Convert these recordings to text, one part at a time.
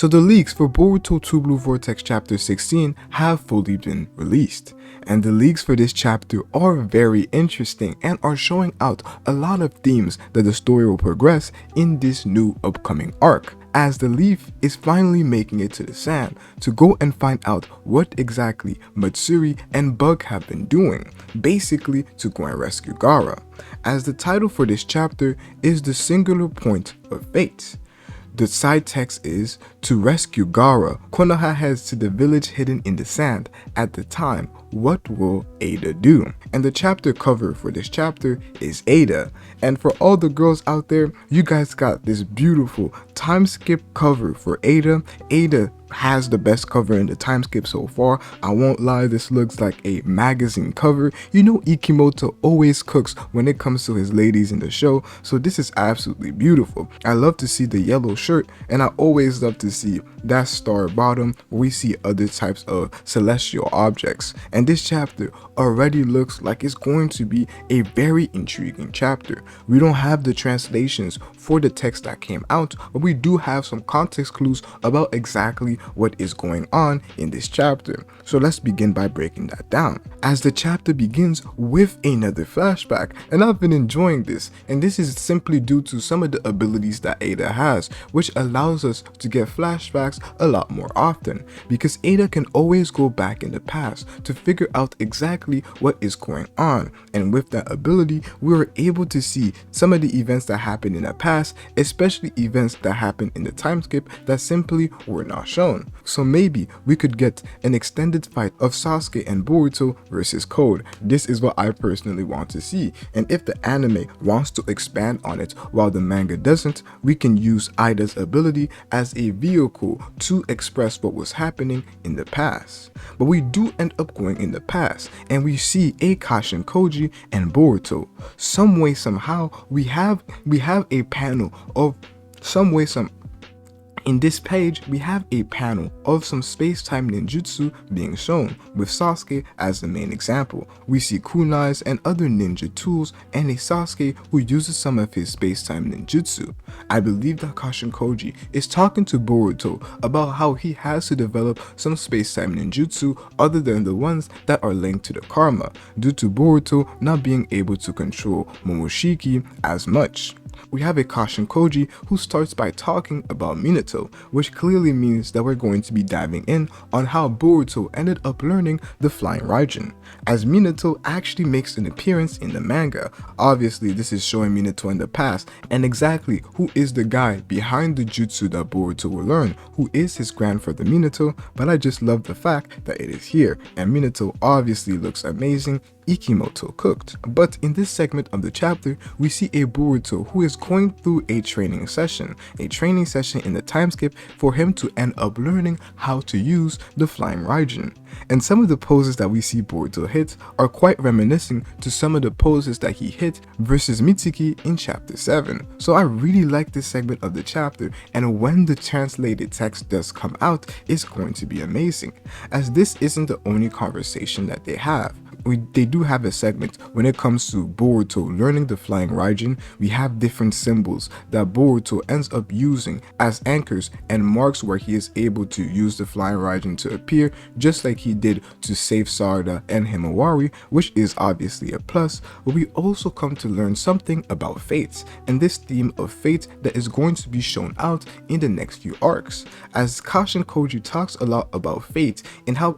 So the leaks for Boruto 2 Blue Vortex chapter 16 have fully been released, and the leaks for this chapter are very interesting and are showing out a lot of themes that the story will progress in this new upcoming arc, as the leaf is finally making it to the sand to go and find out what exactly Matsuri and Bug have been doing, basically to go and rescue Gaara, as the title for this chapter is The Singular Point of Fate. The side text is, to rescue Gaara, Konoha heads to the village hidden in the sand. At the time, what will Ada do? And the chapter cover for this chapter is Ada. And for all the girls out there, you guys got this beautiful time skip cover for Ada. Ada has the best cover in the time skip so far. I won't lie, this looks like a magazine cover. You know Ikimoto always cooks when it comes to his ladies in the show, so this is absolutely beautiful. I love to see the yellow shirt, and I always love to see that star bottom where we see other types of celestial objects. And this chapter already looks like it's going to be a very intriguing chapter. We don't have the translations for the text that came out, but we do have some context clues about exactly what is going on in this chapter. So let's begin by breaking that down, as the chapter begins with another flashback, and I've been enjoying this, and this is simply due to some of the abilities that Ada has, which allows us to get flashbacks a lot more often, because Ada can always go back in the past to figure out exactly what is going on, and with that ability we were able to see some of the events that happened in the past, especially events that happened in the time skip that simply were not shown. So maybe we could get an extended fight of Sasuke and Boruto versus Code. This is what I personally want to see, and if the anime wants to expand on it while the manga doesn't, we can use Ida's ability as a vehicle to express what was happening in the past. But we do end up going in the past, and we see Akashi and Koji and Boruto. Some way somehow we have a panel of in this page, we have a panel of some space-time ninjutsu being shown, with Sasuke as the main example. We see kunais and other ninja tools, and a Sasuke who uses some of his space-time ninjutsu. I believe that Kashin Koji is talking to Boruto about how he has to develop some space-time ninjutsu other than the ones that are linked to the karma, due to Boruto not being able to control Momoshiki as much. We have a Kashin Koji who starts by talking about Minato, which clearly means that we're going to be diving in on how Boruto ended up learning the Flying Raijin, as Minato actually makes an appearance in the manga. Obviously this is showing Minato in the past, and exactly who is the guy behind the jutsu that Boruto will learn, who is his grandfather Minato, but I just love the fact that it is here, and Minato obviously looks amazing. Ikimoto cooked. But in this segment of the chapter, we see a Boruto who is going through a training session in the time skip for him to end up learning how to use the Flying Raijin. And some of the poses that we see Boruto hit are quite reminiscent to some of the poses that he hit versus Mitsuki in chapter 7. So I really like this segment of the chapter, and when the translated text does come out, it's going to be amazing, as this isn't the only conversation that they have. They do have a segment when it comes to Boruto learning the Flying Raijin. We have different symbols that Boruto ends up using as anchors and marks where he is able to use the Flying Raijin to appear, just like he did to save Sarada and Himawari, which is obviously a plus. But we also come to learn something about fates, and this theme of fate that is going to be shown out in the next few arcs, as Kashin Koji talks a lot about fate and how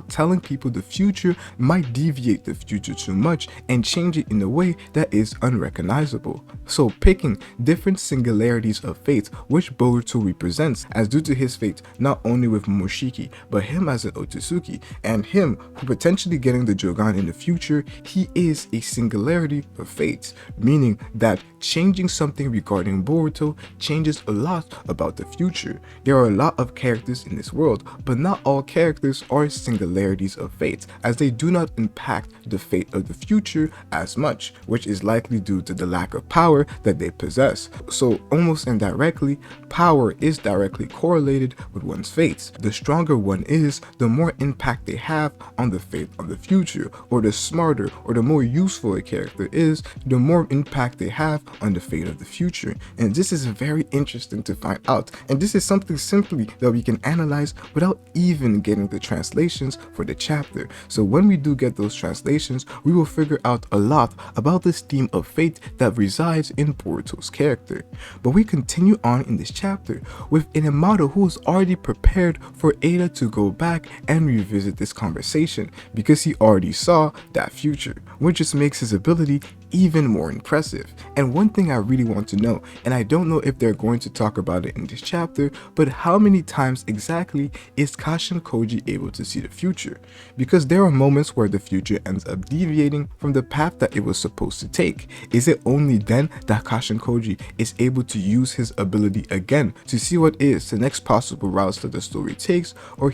telling people the future might deviate the future too much and change it in a way that is unrecognizable. So picking different singularities of fate which Boruto represents, as due to his fate not only with Momoshiki but him as an Otsutsuki, and him who potentially getting the Jogan in the future, he is a singularity of fate, meaning that changing something regarding Boruto changes a lot about the future. There are a lot of characters in this world, but not all characters are singularities of fate, as they do not impact the fate of the future as much, which is likely due to the lack of power that they possess. So almost indirectly, power is directly correlated with one's fates. The stronger one is, the more impact they have on the fate of the future, or the smarter or the more useful a character is, the more impact they have on the fate of the future. And this is very interesting to find out, and this is something simply that we can analyze without even getting the translations for the chapter. So when we do get those translations, we will figure out a lot about this theme of fate that resides in Boruto's character. But we continue on in this chapter with Inamado, who is already prepared for Ada to go back and revisit this conversation because he already saw that future, which just makes his ability even more impressive. And one thing I really want to know, and I don't know if they're going to talk about it in this chapter, but how many times exactly is Kashin Koji able to see the future? Because there are moments where the future ends up deviating from the path that it was supposed to take. Is it only then that Kashin Koji is able to use his ability again to see what is the next possible routes that the story takes, or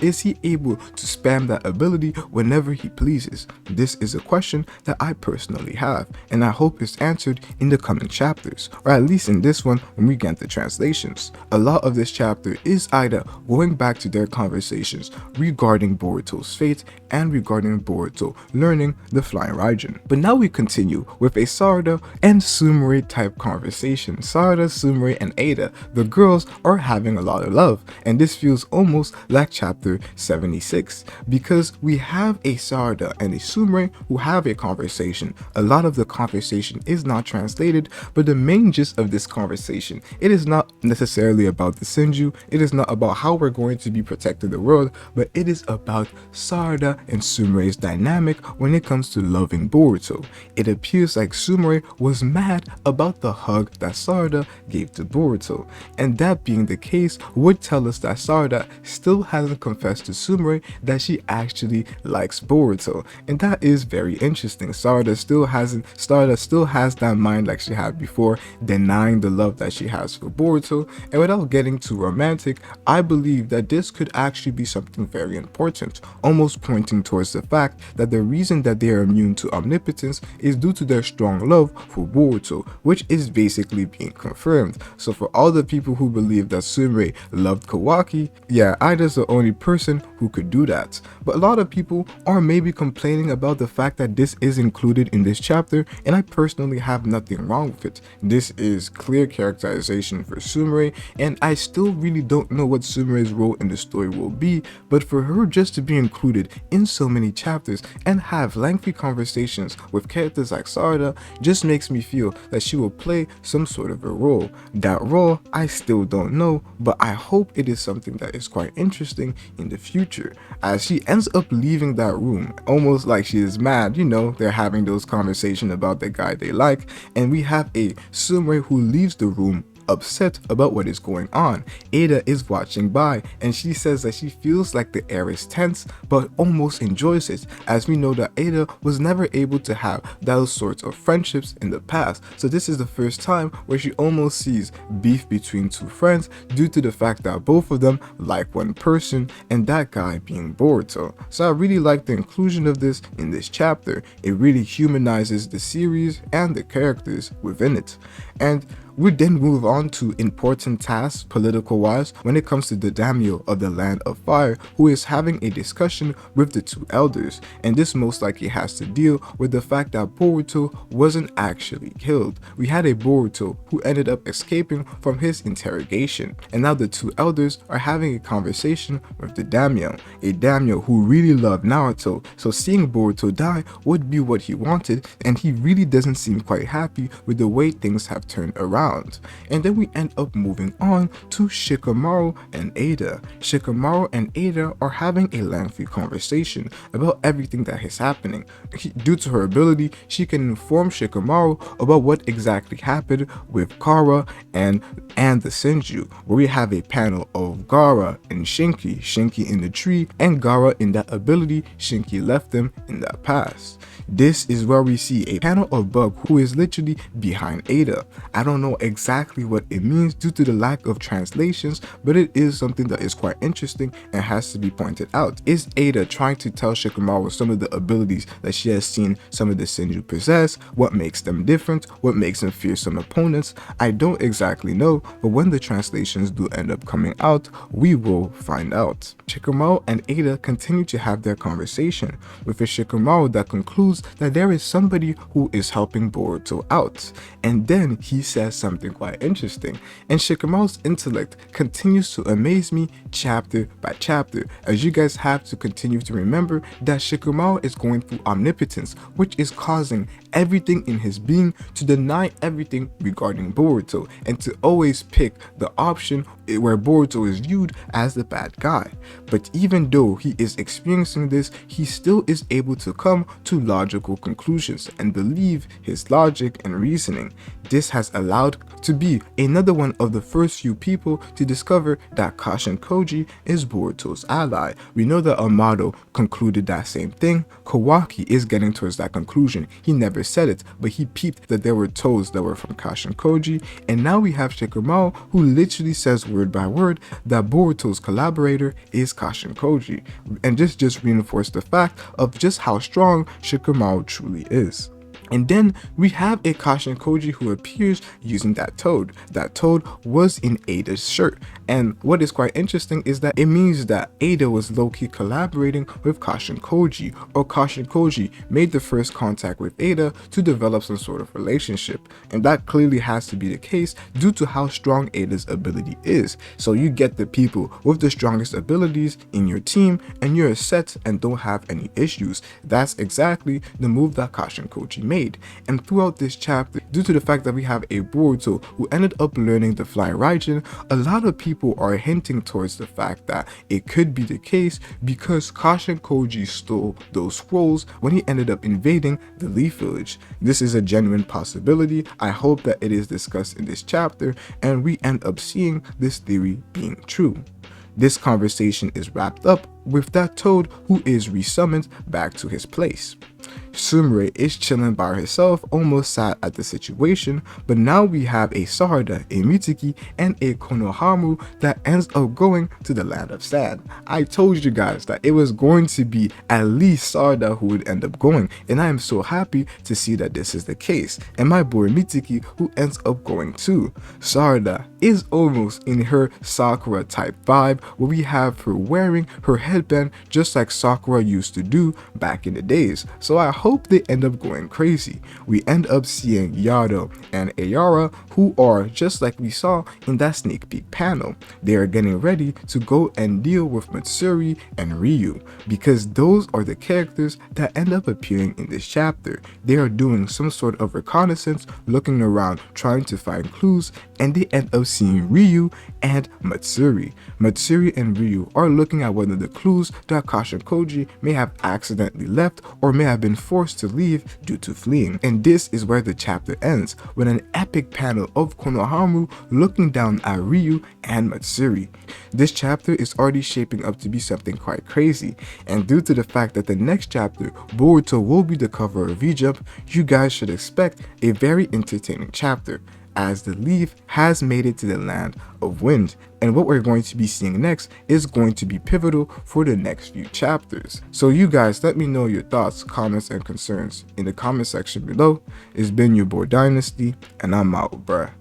is he able to spam that ability whenever he pleases? This is a question that I personally have, and I hope it's answered in the coming chapters, or at least in this one when we get the translations. A lot of this chapter is either going back to their conversations regarding Boruto's fate and regarding Boruto learning the Flying Raijin. But now we continue with a Sarada and Sumire type conversation. Sarada, Sumire, and Ada, the girls are having a lot of love, and this feels almost like chapter 76 because we have a Sarada and a Sumire who have a conversation. A lot of the conversation is not translated, but the main gist of this conversation, it is not necessarily about the Shinju, it is not about how we're going to be protecting the world, but it is about Sarada and Sumire's dynamic when it comes to loving Boruto. It appears like Sumire was mad about the hug that Sarada gave to Boruto, and that being the case would tell us that Sarada still hasn't confessed to Sumire that she actually likes Boruto, and that is very interesting. Sarada still has that mind like she had before, denying the love that she has for Boruto. And without getting too romantic, I believe that this could actually be something very important, almost pointing towards the fact that the reason that they are immune to omnipotence is due to their strong love for Boruto, which is basically being confirmed. So for all the people who believe that Sumire loved Kawaki, yeah, Ida's the only person who could do that. But a lot of people are maybe complaining about the fact that this is included in this chapter, and I personally have nothing wrong with it. This is clear characterization for Sumire, and I still really don't know what Sumire's role in the story will be, but for her just to be included in so many chapters and have lengthy conversations with characters like Sarada just makes me feel that she will play some sort of a role. That role, I still don't know, but I hope it is something that is quite interesting in the future, as she ends up leaving that room almost like she is mad. You know, they're having those conversations about the guy they like, and we have a Sumire who leaves the room upset about what is going on. Ada is watching by, and she says that she feels like the air is tense but almost enjoys it, as we know that Ada was never able to have those sorts of friendships in the past. So this is the first time where she almost sees beef between two friends due to the fact that both of them like one person, and that guy being Boruto. So I really like the inclusion of this in this chapter. It really humanizes the series and the characters within it. And we then move on to important tasks political wise when it comes to the daimyo of the Land of Fire, who is having a discussion with the two elders, and this most likely has to deal with the fact that Boruto wasn't actually killed. We had a Boruto who ended up escaping from his interrogation, and now the two elders are having a conversation with the daimyo, a daimyo who really loved Naruto, so seeing Boruto die would be what he wanted, and he really doesn't seem quite happy with the way things have turned around. And then we end up moving on to Shikamaru and Ada. Shikamaru and Ada are having a lengthy conversation about everything that is happening. Due to her ability, she can inform Shikamaru about what exactly happened with Gaara and the Shinju, where we have a panel of Gaara and Shinki in the tree, and Gaara in that ability Shinki left them in that past. This is where we see a panel of Bug, who is literally behind Ada. I don't know know exactly what it means due to the lack of translations, but it is something that is quite interesting and has to be pointed out. Is Ada trying to tell Shikamaru some of the abilities that she has seen some of the Shinju possess? What makes them different? What makes them fear some opponents? I don't exactly know, but when the translations do end up coming out, we will find out. Shikamaru and Ada continue to have their conversation, with a Shikamaru that concludes that there is somebody who is helping Boruto out, and then he says something quite interesting, and Shikamaru's intellect continues to amaze me chapter by chapter, as you guys have to continue to remember that Shikamaru is going through omnipotence, which is causing everything in his being to deny everything regarding Boruto and to always pick the option where Boruto is viewed as the bad guy. But even though he is experiencing this, he still is able to come to logical conclusions and believe his logic and reasoning. This has allowed to be another one of the first few people to discover that Kashin Koji is Boruto's ally. We know that Amado concluded that same thing. Kawaki is getting towards that conclusion. He never said it, but he peeped that there were toes that were from Kashin Koji, and now we have Shikamaru who literally says word by word that Boruto's collaborator is Kashin Koji, and this just reinforced the fact of just how strong Shikamaru truly is. And then we have a Kashin Koji who appears using that toad. That toad was in Ada's shirt. And what is quite interesting is that it means that Ada was low-key collaborating with Kashin Koji, or Kashin Koji made the first contact with Ada to develop some sort of relationship. And that clearly has to be the case due to how strong Ada's ability is. So you get the people with the strongest abilities in your team and you're set and don't have any issues. That's exactly the move that Kashin Koji made. And throughout this chapter, due to the fact that we have a Boruto who ended up learning the Fly Raijin, a lot of people are hinting towards the fact that it could be the case because Kashin Koji stole those scrolls when he ended up invading the Leaf Village. This is a genuine possibility. I hope that it is discussed in this chapter and we end up seeing this theory being true. This conversation is wrapped up with that toad who is resummoned back to his place. Sumire is chilling by herself, almost sad at the situation, but now we have a Sarada, a Mitsuki, and a Konohamaru that ends up going to the land of sand. I told you guys that it was going to be at least Sarada who would end up going, and I am so happy to see that this is the case, and my boy Mitsuki who ends up going too. Sarada is almost in her Sakura type vibe, where we have her wearing her headband just like Sakura used to do back in the days, so I hope they end up going crazy. We end up seeing Yado and Ayara, who are just like we saw in that sneak peek panel. They are getting ready to go and deal with Matsuri and Ryu, because those are the characters that end up appearing in this chapter. They are doing some sort of reconnaissance, looking around, trying to find clues, and they end up seeing Ryu and Matsuri. Matsuri and Ryu are looking at one of the clues that Kashin Koji may have accidentally left or may have been forced to leave due to fleeing. And this is where the chapter ends, with an epic panel of Konohamaru looking down at Ryu and Matsuri. This chapter is already shaping up to be something quite crazy, and due to the fact that the next chapter, Boruto, will be the cover of V-Jump, you guys should expect a very entertaining chapter, as the leaf has made it to the land of wind, and what we're going to be seeing next is going to be pivotal for the next few chapters. So you guys let me know your thoughts, comments, and concerns in the comment section below. It's been your boy Dynasty, and I'm out, bruh.